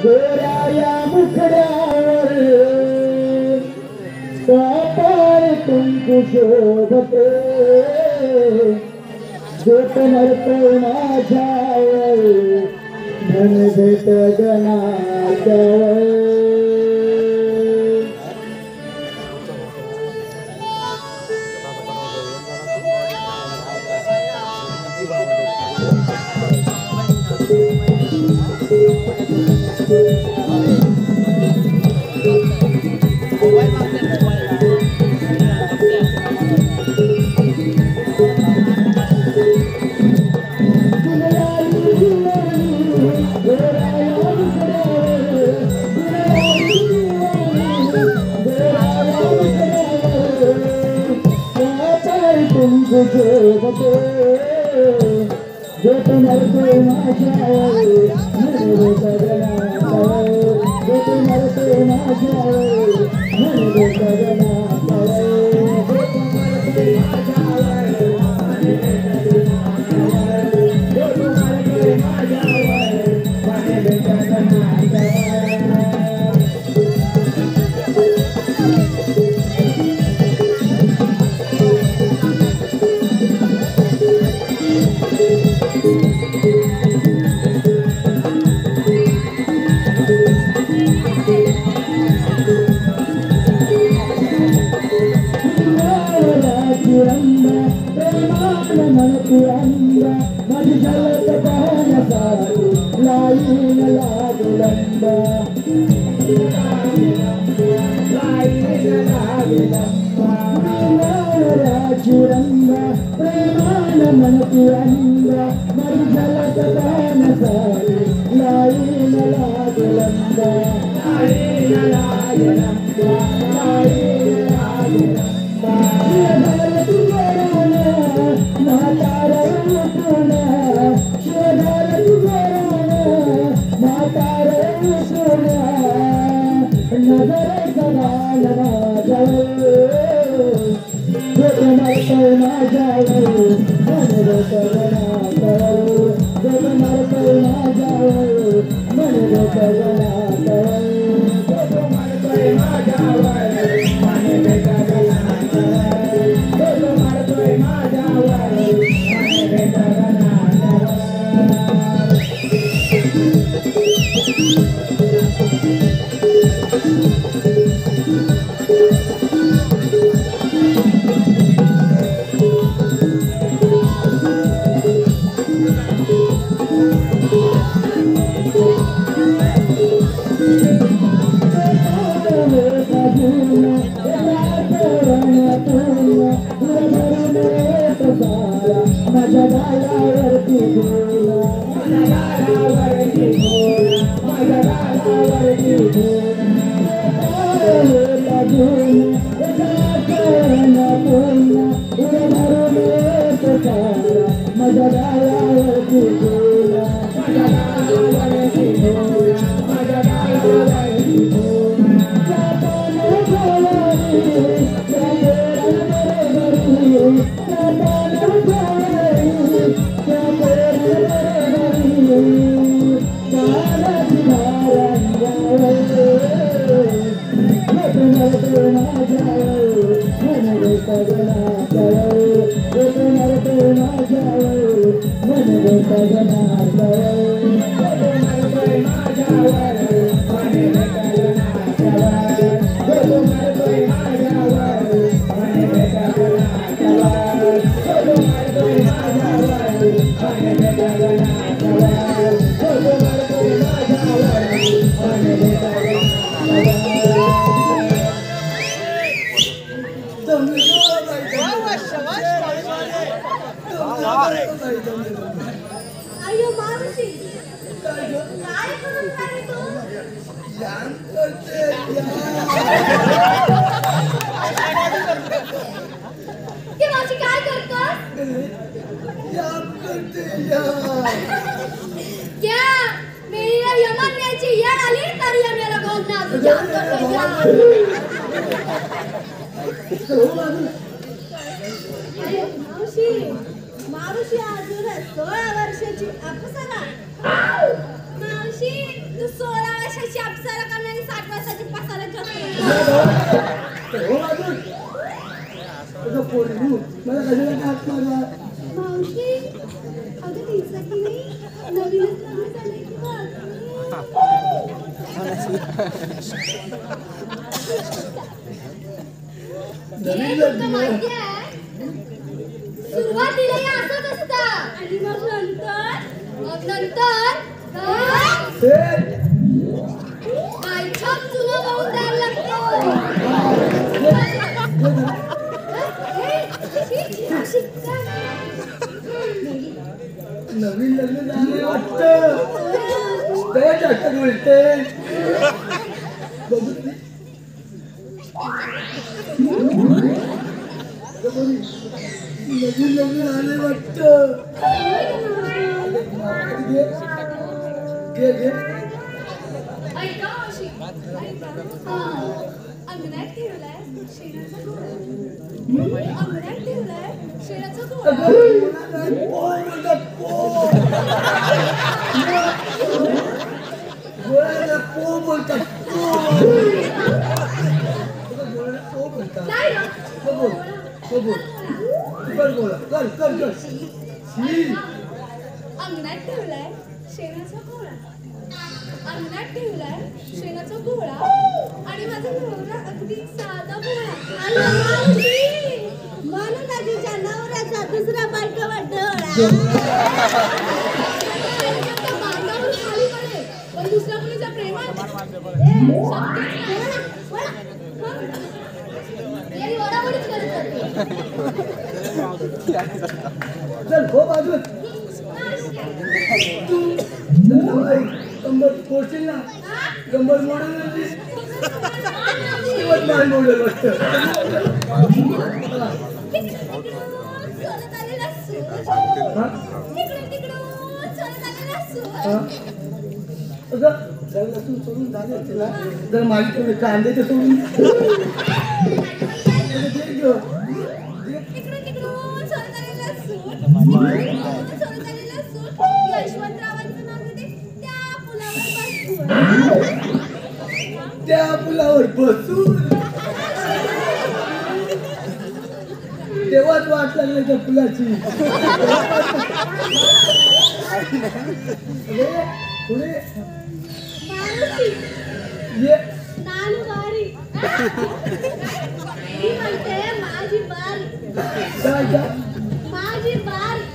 गोराया मुखड्यावर कपाळ तुमको शोभते जोत मरतो माझ्यावर मन भेट गणाच्यावर जोत मरतो माझ्यावर मन भेट गणाच्यावर जोत मरतो माझ्यावर मन भेट गणाच्यावर जोत मरतो माझ्यावर मन भेट गणाच्यावर जोत मरतो माझ्यावर मन भेट गणाच्यावर माझी झलक पाहण्यासाठी लाईन लागलंबा चुरंबा प्रेमान मनती अंबा माझी झलक पाहण्यासाठी लाईन लागलंबा लाईन लागलंबा लाईन लागलंबा अय्यो मावशी काय करून राहिली तू? ध्यान करते की मावशी काय करतोस? ध्यान करते क्या मेरी यमन न्यायची येड आली तर या मेरा गोंधळा तुझ्या मावशी मावशी अजून 16 वर्षाची अप्सरा मावशी तू 16 वर्षाची पैसे अप्सरा करणारी 60 वर्षाची पसारा करते. हो अजून तुझं पोरगू मला कशाला हात मारला मावशी अगं तिचं की नाही नवीनच लग्न झालंय की बघ. नवीन हे तुला माहिती आहे सुरुवातीला हे असंच असतं आणि मग नंतर बायछाप चुना वाहून द्यायला लागतो. नवीन लग्न झाले वाटतं बोलते नवीन लग्न झाले वाटतं घे घे ऐका मावशी अंगणात ठेवलाय शेणाचा गोळा. अंगणात ठेवलाय शेणाचा गोळा. काय रे? अंगणात ठेवलाय शेणाचा गोळा. अंगणात ठेवलाय शेणाचा गोळा आणि माझा नवरा अगदी साधा भोळा. म्हणून माझ्या नवऱ्याचा दुसरा बायका वाटतो. बांधावर खाली पडेल पण दुसऱ्या मुलीच्या प्रेमात ओढाओढीच करत जाते. चल हो बाजू तू कंबर पोचशील ना कंबर मोडून माल मोडेल वाटतं लसूण सोडून झाले असते ना जर माझी थोडे कांदे तर सोडून त्या पुलावर बसून तेव्हाच वाट लागली त्या पुलाची पुढे ये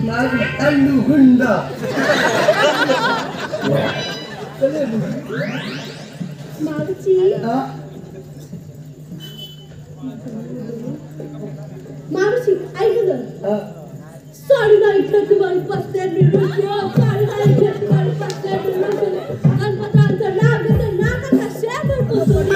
माझी अंडू गुंडा मावशी मावशी ऐक ग साडी नाही घेतली बाई पस्त्या मिळून साडी नाही घेतली बाई पस्त्या मिळून गणपतांचं नाव घेते नाकाचा शेंबूड पुसून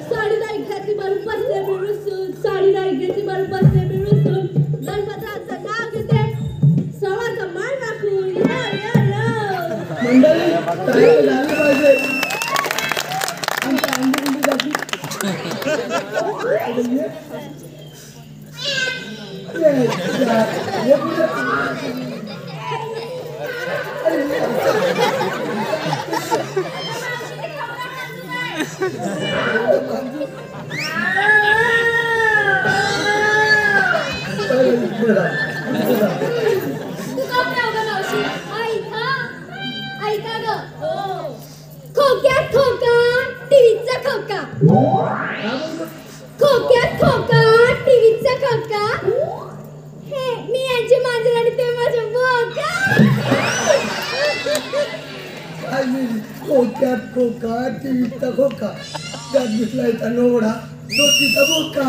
साडी नाही घेतली बाई पस्त्या मिळून साडी नाही घेतली बाई पस्त्या मिळून गणपतांचं नाव घेते सवाचा मान राखून मंडळी तयार झाली पाहिजे आमच्या अंडी खोक्यात खोका टीव्हीचा खोका खोक्यात खोका टीव्हीचा खोका हे मी यांची मांजर आणि ते माझं बोका खोक्यात खोका टीव्हीचा खोका त्यात घुसलायचा नोडा दोस्तीचा बोका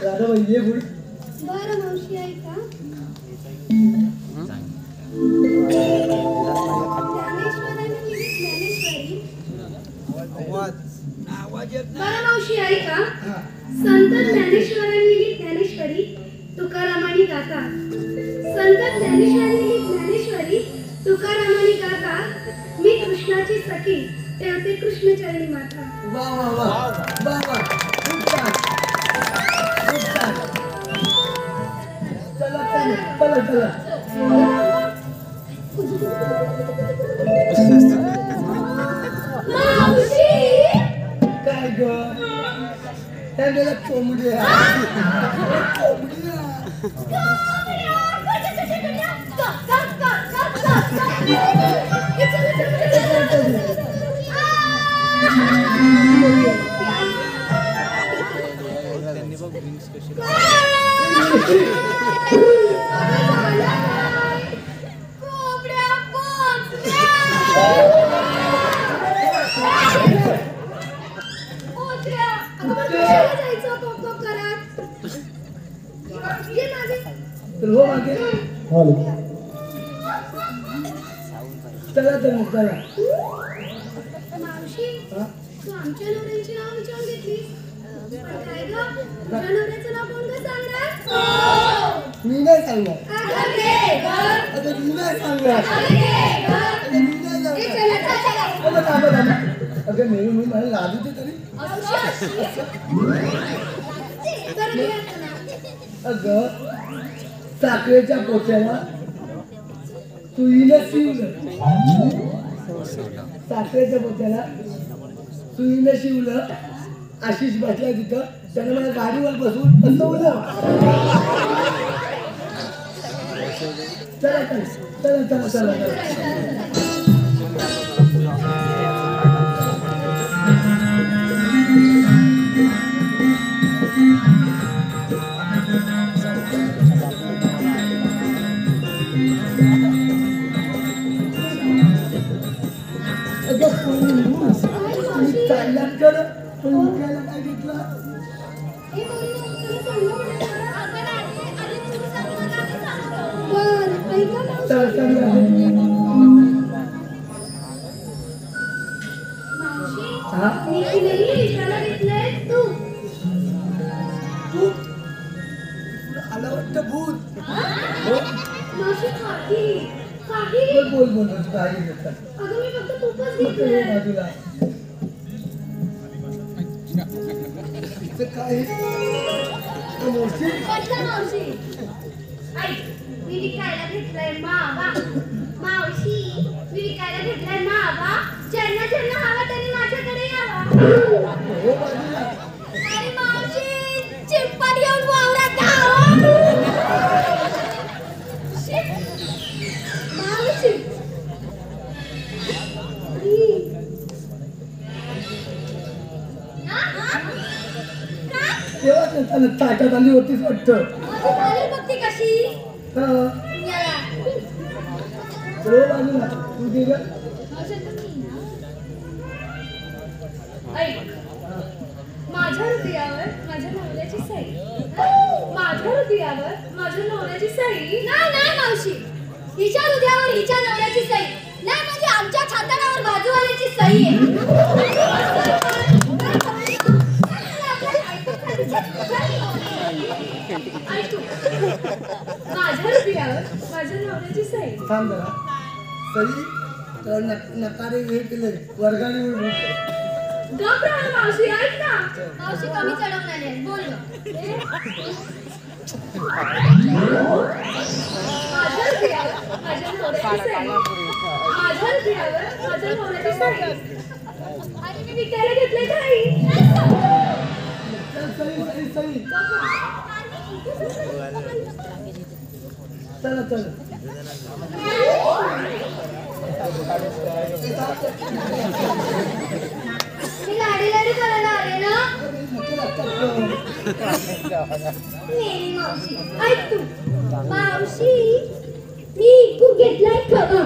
राधाबाई ये बोल बरं मावशी ऐका बरं मावशी ऐका संत ज्ञानेश्वरांनी लिहिली ज्ञानेश्वरी तुकारामानी गाता संत ज्ञानेश्वरांनी लिहिली ज्ञानेश्वरी तुकारामानी गाता मी कृष्णाची सखी ठेवते कृष्णचरणी माता वा वा वा वा वा खूप छान चला मावशी काय ग त्याला कोंबडी हो मागे चला तर मग चला मावशी तू आमच्या नवऱ्याची नाव विचारून घेतलीस पण काय ग तुझ्या नवऱ्याचं नाव कोण काय सांगणार मी नाही सांगणार अगं मी नाही सांगणार अगं नेहमी मी मला लाजते तरी अगं साखरेच्या पोत्याला सुईनं शिवलं साखरेच्या पोत्याला सुईनं शिवलं आशिष बसला तिथं त्याने मला गाडीवर बसवून बसवलं चला चला चला चला चला काय घेतलं आला वाटतं भूत बोल बोल काही घेतात बाजूला काय मी विकायला घेतलंय मावा मावशी मी विकायला घेतलंय मावा ज्यांना ज्यांना हवा त्यांनी माझ्याकडे यावा आणि मावशी चिंपाड येऊन वावरात मावशी तेव्हा त्यांना ताटात आली होतीच वाटतं बघती कशी बाजूला तू दे ग माझ्या हृदयावर माझ्या नवऱ्याची सही माझ्या हृदयावर माझ्या नवऱ्याची सही नाही नाही मावशी हिच्या हृदयावर हिच्या नवऱ्याची सही नाही म्हणजे आमच्या छाताडावर बाजूवाल्याची सही आहे माझ्या हृदयावर माझ्या नवऱ्याची सही थांब जरा सही तर नकारे हे केले वर्गाने गप राहा मावशी ऐक ना मावशी कमी चढवून आले बोल माझ्या हृदयावर माझ्या नवऱ्याची सही माझ्या हृदयावर माझ्या नवऱ्याची सही आणि मी विकायला घेतले काही चला चला मी लाडी लाडी करायला आले ना मेरी मावशी ऐक तू मावशी मी इकू घेतलाय खवा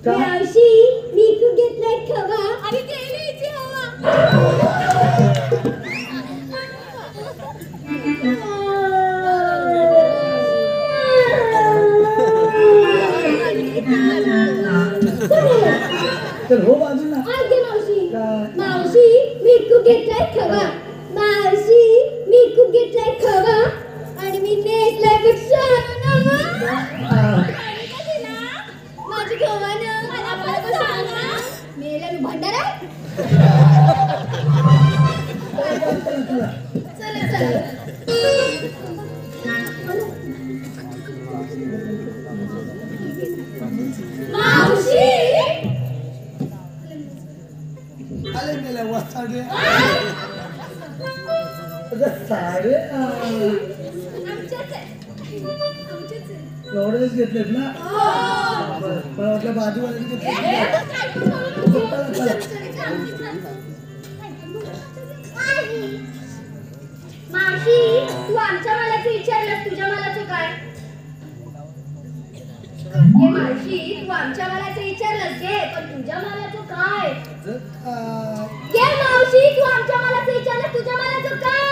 मावशी मी इकू घेतलाय खवा आणि केलीची हवा तर हो बाजूला मावशी मावशी मी खूप घेतलाय खवा मावशी मी खूप घेतलाय खवा आणि मी नेसलाय पेक्षा माझी गव्हानं मला परत सांगा मेला मी भंडारा चला चला आले मेला वस्ताडे साडे एवढेच घेतलेत ना मला वाटलं बाजूवाल्याने मावशी तू आमच्या मालाचं विचारलंस तुझ्या मालाचं काय मावशी तू आमच्या मालाचं विचारलंस घे पण तुझ्या मालाचं काय मावशी तू आमच्या मालाचं विचारलंस तुझ्या मालाचं काय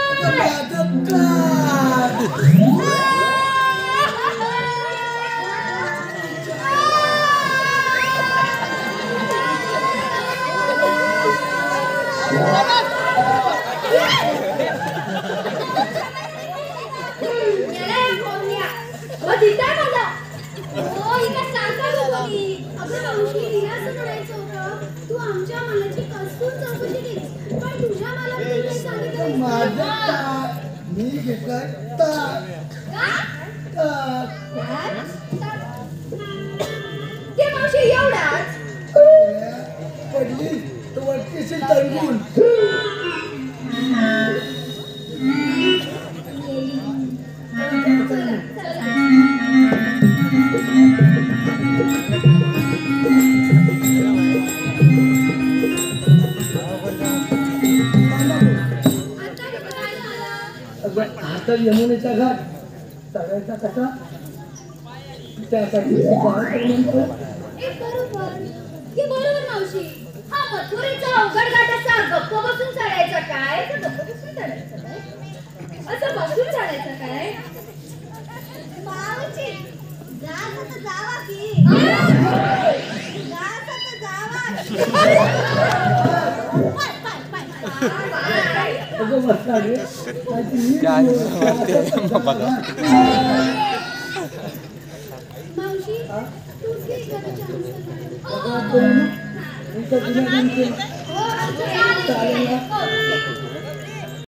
तू आमच्या मालाची कसून चौकशी केली पण तुझ्या मालाची सांगितलं मी घेतलाय ते मावशी एवढाच पडली तर वरतीशी तळगुण आता यमुनेचा घाट चढायचा कसा त्यासाठी बरोबर मावशी हा मथुरेचा अवघड घाट असा गप्प बसून चढायचा काय गप्प बसून चढायचं काय असं बसून चढायचं काय मावशी जात जावा की जात जावा मावशी तू